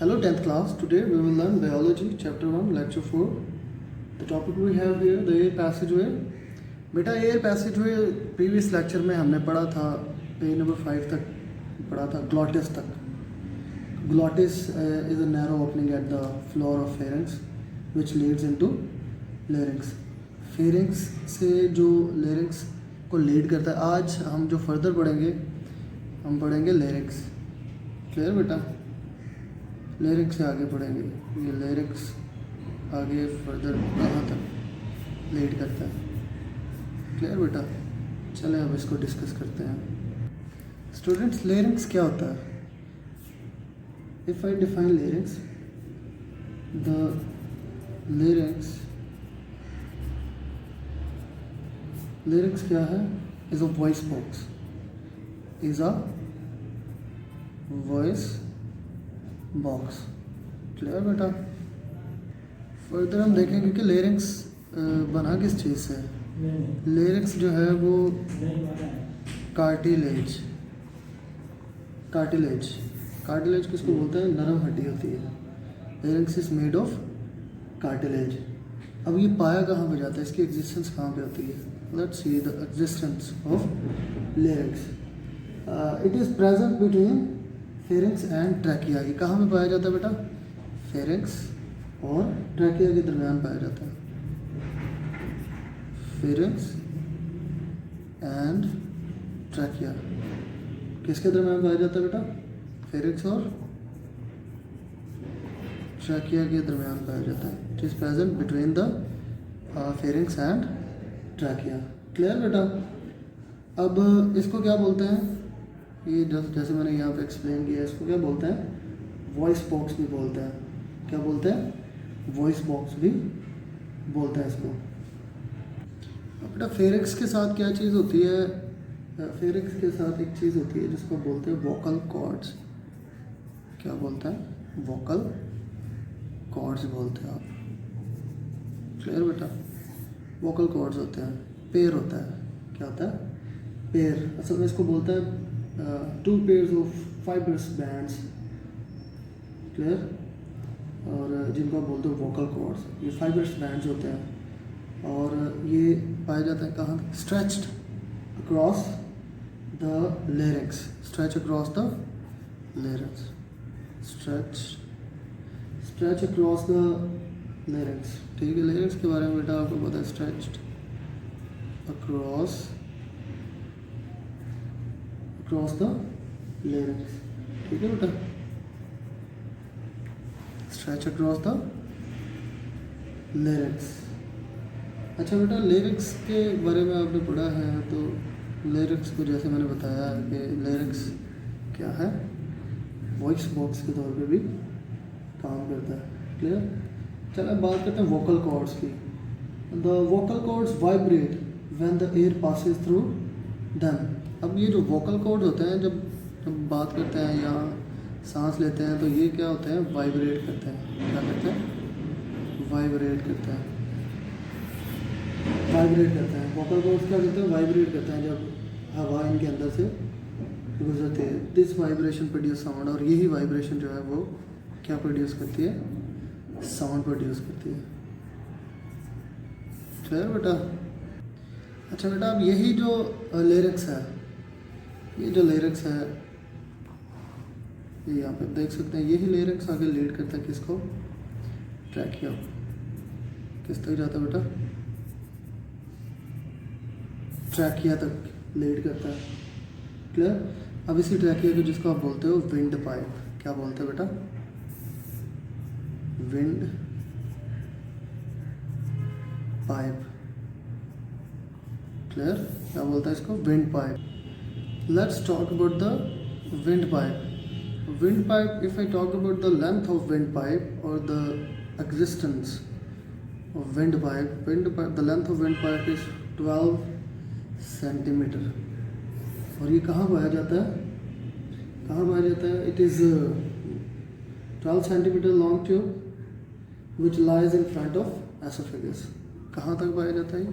Hello 10th class. Today we will learn biology chapter 1 lecture 4. The topic we have here the air passageway. बेटा air पैसेजवे previous lecture में हमने पढ़ा था page number 5 तक पढ़ा था ग्लॉटिस तक. Glottis is a narrow opening at the floor of pharynx which leads into larynx. Pharynx से जो लेरिंग्स को लीड करता है. आज हम जो फर्दर पढ़ेंगे हम पढ़ेंगे लेरिंग्स. क्लियर बेटा? लेरिंग्स से आगे पढ़ेंगे. ये लेरिंग्स आगे फर्दर कहाँ तक लीड करता है. क्लियर बेटा? चलें अब इसको डिस्कस करते हैं. स्टूडेंट्स लेरिंग्स क्या होता है? If I define larynx, the larynx क्या है? Is a voice box. Is a voice box. Clear बेटा? फर्दर हम देखेंगे कि लेरिंग्स बना किस चीज़ से. लेरिंग्स जो है वो कार्टिलेज किसको बोलते हैं? नरम हड्डी होती है. Larynx is made of cartilage. अब ये पाया कहाँ पे जाता है? इसकी एग्जिस्टेंस कहाँ पे होती है? Let's see the existence of larynx. It is present between pharynx and trachea. ये कहाँ पे पाया जाता है बेटा? फेरिंग्स और ट्रैकिया के दरमियान पाया जाता है. फेरिंग्स एंड ट्रैकिया किसके दरमियान पाया जाता है बेटा? फेरिंग्स और ट्रैकिया के दरमियान पाया जाता है. It is present between the pharynx and trachea. Clear बेटा? अब इसको क्या बोलते हैं? ये जैसे मैंने यहाँ पे एक्सप्लेन किया, इसको क्या बोलते हैं? वॉइस बॉक्स भी बोलते हैं. क्या बोलते हैं? वॉइस बॉक्स भी बोलते हैं इसको. अब बेटा फेरिंग्स के साथ क्या चीज़ होती है? फेरिंग्स के साथ एक चीज़ होती है जिसको बोलते हैं वोकल कॉर्ड्स. क्या बोलते हैं? वोकल कॉर्ड्स बोलते हैं आप. क्लियर बेटा? वोकल कॉर्ड्स होते हैं. पेयर होता है. क्या होता है? पेयर. असल में इसको बोलते हैं 2 pairs of fibrous bands. Clear? और जिनको आप बोलते हो वोकल कॉर्ड्स, ये फाइब्रस बैंड्स होते हैं और ये पाया जाता है कहाँ? Stretched across the larynx. Stretch across the larynx. Stretch across the larynx. ठीक है? लेरिंग्स के बारे में बेटा आपको पता है. Stretched across the larynx. ठीक है बेटा? Stretch across the larynx. अच्छा बेटा, लेरिंग्स के बारे में आपने पढ़ा है तो लेरिंग्स को जैसे मैंने बताया कि लेरिंग्स क्या है? वॉइस बॉक्स के तौर पे भी काम करता है. क्लियर? चलो बात करते हैं वोकल कॉर्ड्स की. The vocal cords vibrate when the air passes through them. अब ये जो वोकल कॉर्ड होते हैं जब बात करते हैं या सांस लेते हैं तो ये क्या होते हैं? वाइब्रेट करते हैं. क्या करते हैं? वाइब्रेट करते हैं. वोकल कॉर्ड्स क्या करते हैं? वाइब्रेट करते हैं जब हवा इनके अंदर से गुजरती है. This vibration produce sound. और यही वाइब्रेशन जो है वो क्या प्रोड्यूस करती है? साउंड प्रोड्यूस करती है. क्लियर बेटा? अच्छा बेटा, अब यही जो लिरिक्स है, ये जो लिरिक्स है ये यहाँ पे देख सकते हैं. यही लिरिक्स आगे लीड करता है किसको? ट्रैकिया. किस तक जाता है बेटा? ट्रैकिया तक लीड करता है. क्लियर? अब इसी ट्रैकिया को जिसको आप बोलते हो विंड पाइप. क्या बोलते हो बेटा? Wind pipe. क्लियर? क्या बोलता है इसको? Wind pipe. Let's talk about the windpipe. Windpipe, if I talk about the length of windpipe or the existence of windpipe, the length of windpipe is 12 centimeter. और ये कहाँ पाया जाता है? It is 12 centimeter long tube which lies in front of esophagus. कहाँ तक पाया जाता है?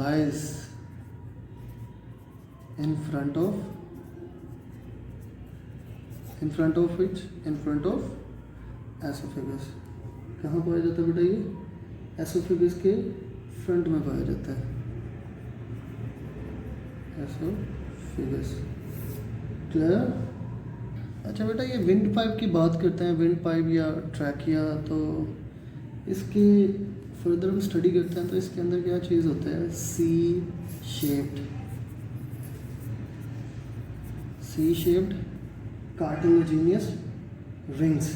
Lies in front of in front of which, in front of oesophagus. कहाँ पाया जाता है बेटा ये? एसोफेगस के फ्रंट में पाया जाता है, एसोफेगस। क्लियर? अच्छा बेटा, ये विंड पाइप की बात करते हैं, विंड पाइप या ट्रैकिया, तो इसकी फर्दर हम स्टडी करते हैं तो इसके अंदर क्या चीज़ होता है? C shaped cartilaginous rings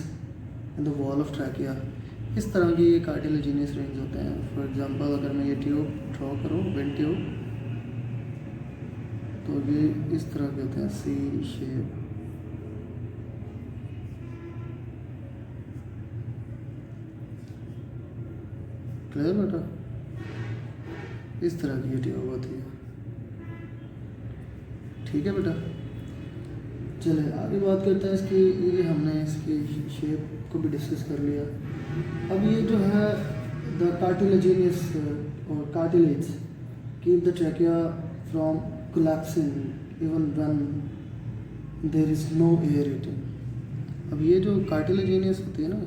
in the wall of trachea. इस तरह की ये कार्टिलेजिनियस रिंग्स होते हैं। फॉर एग्जांपल अगर मैं ये ट्यूब ड्रॉ करूँ, विंड ट्यूब, तो ये इस तरह के होते हैं, सी शेप। क्लियर बेटा? इस तरह की ये ट्यूब होती है। ठीक है बेटा, चलिए आगे बात करते हैं इसकी। ये हमने इसकी शेप को भी डिस्कस कर लिया। अब ये जो है द कार्टिलेजिनियस और cartilage keep the trachea from collapsing even when there is no air in. अब ये जो कार्टिलेजिनियस होती है ना,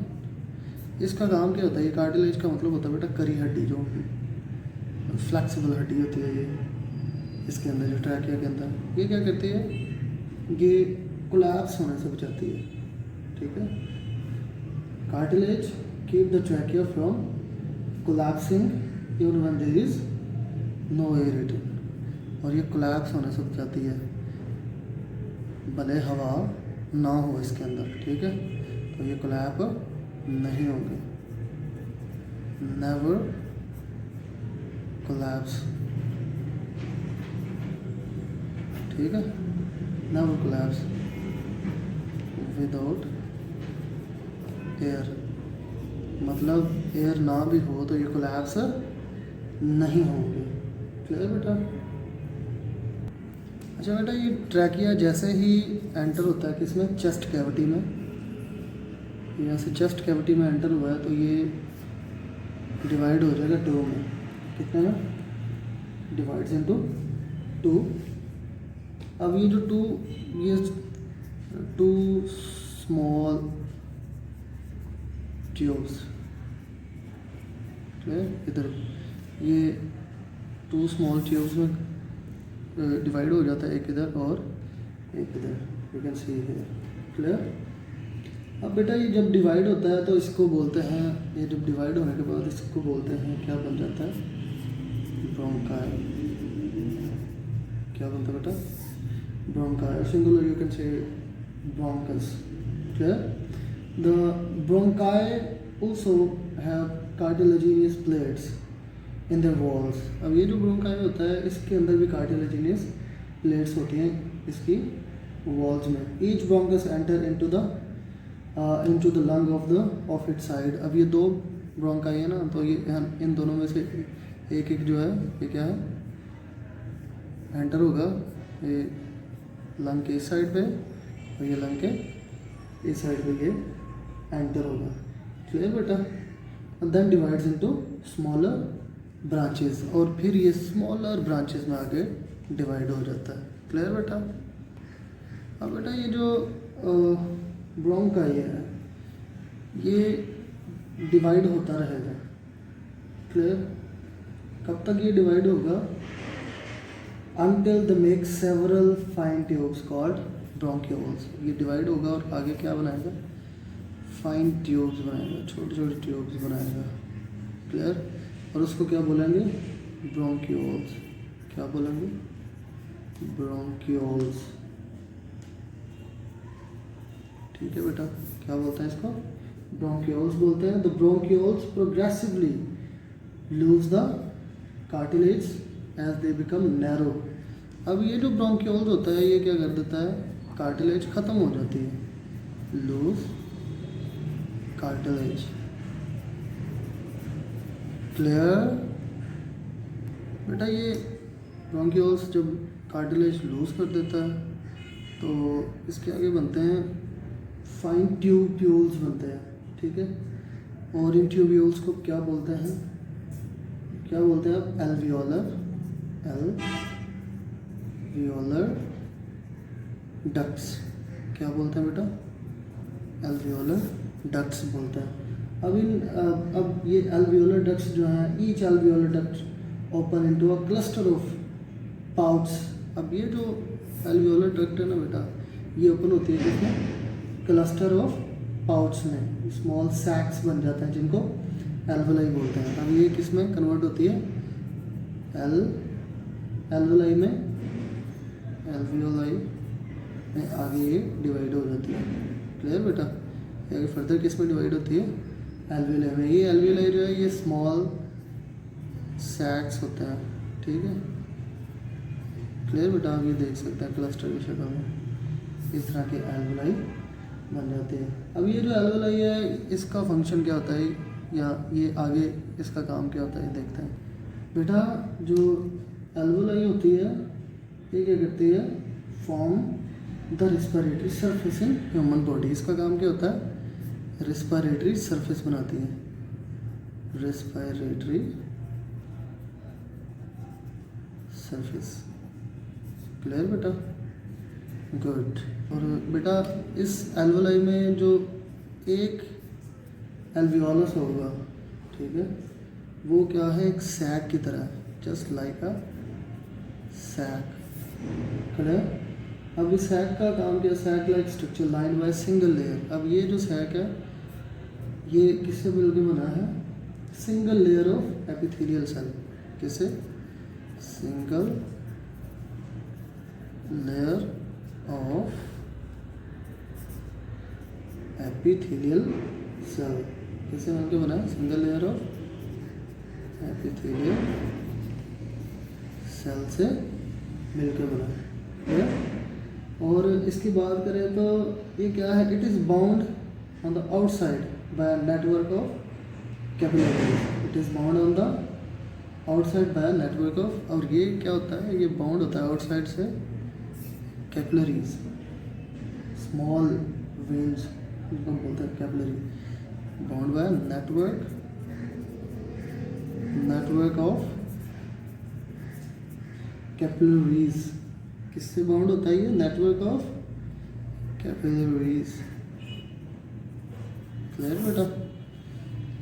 इसका काम क्या होता है? ये कार्टिलेज का मतलब होता है बेटा करी हड्डी, जो फ्लेक्सिबल हड्डी होती है ये इसके अंदर, जो ट्रैकिया के अंदर। ये क्या करती है? ये कोलैप्स होने से बचाती है। ठीक है, cartilage keep the trachea from collapsing even when there is no air in. और ये कोलैप्स होने से बचाती है भले हवा ना हो इसके अंदर। ठीक है, तो ये कोलैप नहीं होंगे, नेवर कोलैप्स। ठीक है, नेवर कोलैप्स विदाउट एयर, मतलब एयर ना भी हो तो ये कोलैप्स नहीं होंगे। क्लियर बेटा? अच्छा बेटा, ये ट्रैकिया जैसे ही एंटर होता है किसमें? चेस्ट कैविटी में। यहाँ से चेस्ट कैविटी में एंटर हुआ है तो ये डिवाइड हो जाएगा टू में। कितने में? Divides into two. अब ये जो ये टू स्मॉल ट्यूब्स, इधर ये टू स्मॉल ट्यूब्स में डिवाइड हो जाता है, एक इधर और एक इधर। You can see here. Clear? अब बेटा ये जब डिवाइड होता है तो इसको बोलते हैं, ये जब डिवाइड होने के बाद इसको बोलते हैं, क्या बन जाता है? ब्रोंकाई। क्या बनता है बेटा? Bronchi. Singular you can say bronchus. Clear? The bronchi also have cartilaginous plates in their walls। अब ये जो ब्रोंकाई होता है इसके अंदर भी कार्टिलेजिनियस प्लेट्स होती हैं इसकी वॉल्स में। Each bronchus enter into the lung of it side. अब ये दो ब्रोंकाई है ना, तो ये इन दोनों में से एक एक जो है ये क्या है? एंटर होगा ये लंग के इस साइड पे और ये लंग के इस साइड पे ये एंटर होगा। क्लियर बेटा? Then divides into smaller branches, और फिर ये स्मॉलर ब्रांचेस में आगे डिवाइड हो जाता है। क्लियर बेटा? अब बेटा ये जो ब्रोंकाई है ये डिवाइड होता रहेगा। क्लियर? कब तक ये डिवाइड होगा? until they make several fine tubes called bronchioles। ये डिवाइड होगा और आगे क्या बनाएगा? फाइन ट्यूब्स बनाएगा, छोटे छोटे ट्यूब्स बनाएगा। क्लियर? और उसको क्या बोलेंगे? ब्रोंक्यूल्स। क्या बोलेंगे? ब्रोंक्यूल्स। ठीक है बेटा, क्या बोलते हैं इसको? ब्रोंक्यूल्स बोलते हैं। The bronchioles progressively lose the cartilage as they become narrow. अब ये जो ब्रोंक्यूल्स होता है ये क्या कर देता है? कार्टिलेज ख़त्म हो जाती है, लूज कार्टिलेज। क्लियर बेटा? ये ब्रोंक्यूल्स जब कार्टिलेज लूज कर देता है तो इसके आगे बनते हैं फाइन ट्यूब्यूल्स बनते हैं। ठीक है, और इन ट्यूब्यूल्स को क्या बोलते हैं? क्या बोलते हैं आप? Alveolar ducts. क्या बोलते हैं बेटा? एल्वियोलर डक्ट्स बोलते हैं। अब ये एल्वियोलर डक्ट्स जो हैं, each alveolar duct open into a cluster of pouts. अब ये जो एल्वियोलर डक्ट है ना बेटा, ये ओपन होती है किसमें? क्लस्टर ऑफ पाउट्स में, स्मॉल सैक्स बन जाते हैं जिनको एल्वोलाई बोलते हैं। अब ये किसमें कन्वर्ट होती है? एल्वोलाई में, एल्वियोलाई में आगे ये डिवाइड हो जाती है। क्लियर बेटा? आगे फर्दर किस में डिवाइड होती है? एल्वियोलाई में। ये एल्वियोलाई जो है ये स्मॉल सैक्स होते हैं, ठीक है। क्लियर बेटा? आप ये देख सकते हैं क्लस्टर की शक्ल में इस तरह के एल्वोलाई बन जाते हैं। अब ये जो एल्वोलाई है इसका फंक्शन क्या होता है, या ये आगे इसका काम क्या होता है देखते हैं। बेटा जो एल्वोलाई होती है ये क्या करती है? Form the respiratory surface in human body. इसका काम क्या होता है? रिस्पिरेटरी सरफेस बनाती है, रिस्पिरेटरी सरफेस। क्लियर बेटा? गुड। और बेटा इस एल्वोलाई में जो एक एल्वियोलस होगा, ठीक है, वो क्या है? एक सैक की तरह है, just like a sac. Clear? अब इस सैक का काम क्या? Sac like structure line by single layer. अब ये जो सैक है ये किससे मिलकर बना है? Single layer of epithelial cell. किससे? Single layer of epithelial cell. किससे मिलकर बना है? Single layer of epithelial cell से मिलकर बना है। ठीक? और इसकी बात करें तो ये क्या है? It is bound on the outside by network of capillaries. It is bound on the outside by network of, और ये क्या होता है? ये बाउंड होता है आउटसाइड से कैपिलरीज, स्मॉल वेन्स जिनको बोलते हैं capillary, bound by network of capillaries. किससे बाउंड होता है ये? Network of capillaries. क्लियर बेटा?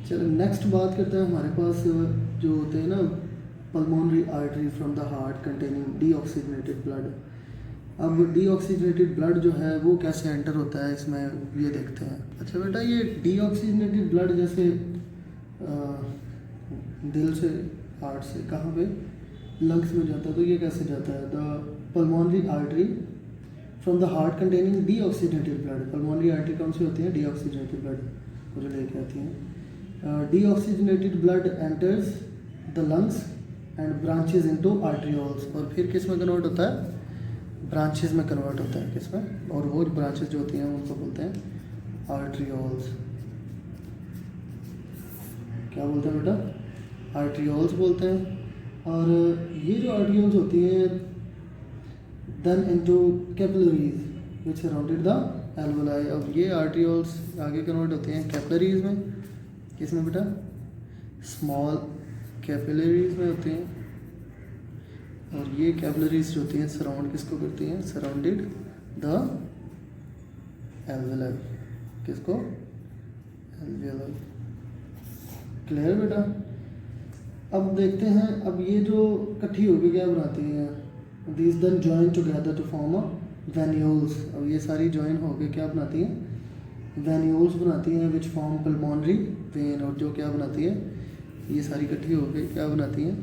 चलो नेक्स्ट बात करते हैं। हमारे पास जो होते हैं ना pulmonary artery from the heart containing deoxygenated blood. अब डीऑक्सीजनेटेड ब्लड जो है वो कैसे एंटर होता है इसमें, ये देखते हैं। अच्छा बेटा, ये डीऑक्सीजनेटेड ब्लड जैसे दिल से, हार्ट से, कहाँ पे? लंग्स में जाता है। तो ये कैसे जाता है? The pulmonary artery from the heart containing deoxygenated blood. Pulmonary artery कौन सी होती है? डीऑक्सीजनेटेड ब्लड जो लेके आती हैं। Deoxygenated blood enters the lungs and branches into arterioles. और फिर किस में कन्वर्ट होता है? ब्रांचेज में कन्वर्ट होता है। किस में? और वो ब्रांचेज जो होती हैं उनको बोलते हैं आर्ट्रियोल्स। क्या बोलते हैं बेटा? आर्ट्रियोल्स बोलते हैं। और ये जो आर्ट्रियोल्स होती हैं then into capillaries which surrounded the alveoli. अब ये आर्ट्रियोल्स आगे कन्वर्ट होते हैं कैपिलरीज में। किसमें बेटा? स्मॉल कैपिलरीज में होते हैं। और ये कैपिलरीज जो होती हैं सराउंड किसको करती हैं? Surrounded the alveoli. किसको? एल्वोलाई। क्लियर बेटा? अब देखते हैं, अब ये जो इकट्ठी होकर क्या बनाती हैं? These then join together to form a venules. अब ये सारी जॉइन होकर क्या बनाती हैं? वेन्यूल्स बनाती हैं विच फॉर्म पल्मोनरी वेन। और जो क्या बनाती है? ये सारी इकट्ठी होकर क्या बनाती हैं?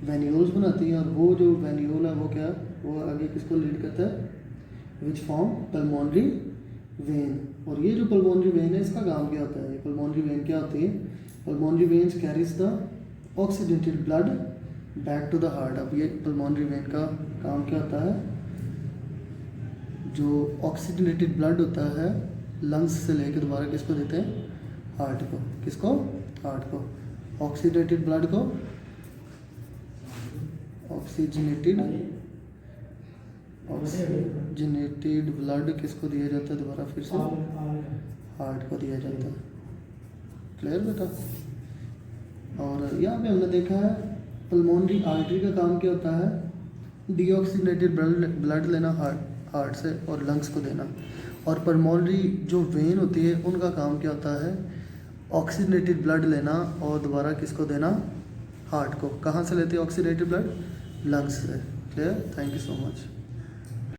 वेन्यूल्स बनाती हैं। और वो जो वेन्यूल है वो क्या? वो आगे किसको लीड करता है? Which form pulmonary vein. और ये जो पल्मोनरी वेन है इसका काम क्या होता है? पल्मोनरी वेन क्या होती है? Pulmonary veins carries the oxidated blood back to the heart. अब ये पल्मोनरी वेन का काम क्या होता है? जो ऑक्सीडेटेड ब्लड होता है लंग्स से लेकर दोबारा किसको देते हैं? हार्ट को। किसको? हार्ट को। ऑक्सीडेटेड ब्लड को, ऑक्सीजनेटेड ब्लड किसको दिया जाता है? दोबारा फिर से हार्ट को दिया जाता है। क्लियर बेटा? और यहाँ पे हमने देखा है पल्मोनरी आर्टरी का काम क्या होता है? डीऑक्सीजनेटेड ब्लड लेना हार्ट से और लंग्स को देना। और पल्मोनरी जो वेन होती है उनका काम क्या होता है, ऑक्सीजनेटेड ब्लड लेना और दोबारा किसको देना, हार्ट को। कहाँ से लेते हैं ऑक्सीजनेटेड ब्लड, लंग्स से। Clear, thank you so much.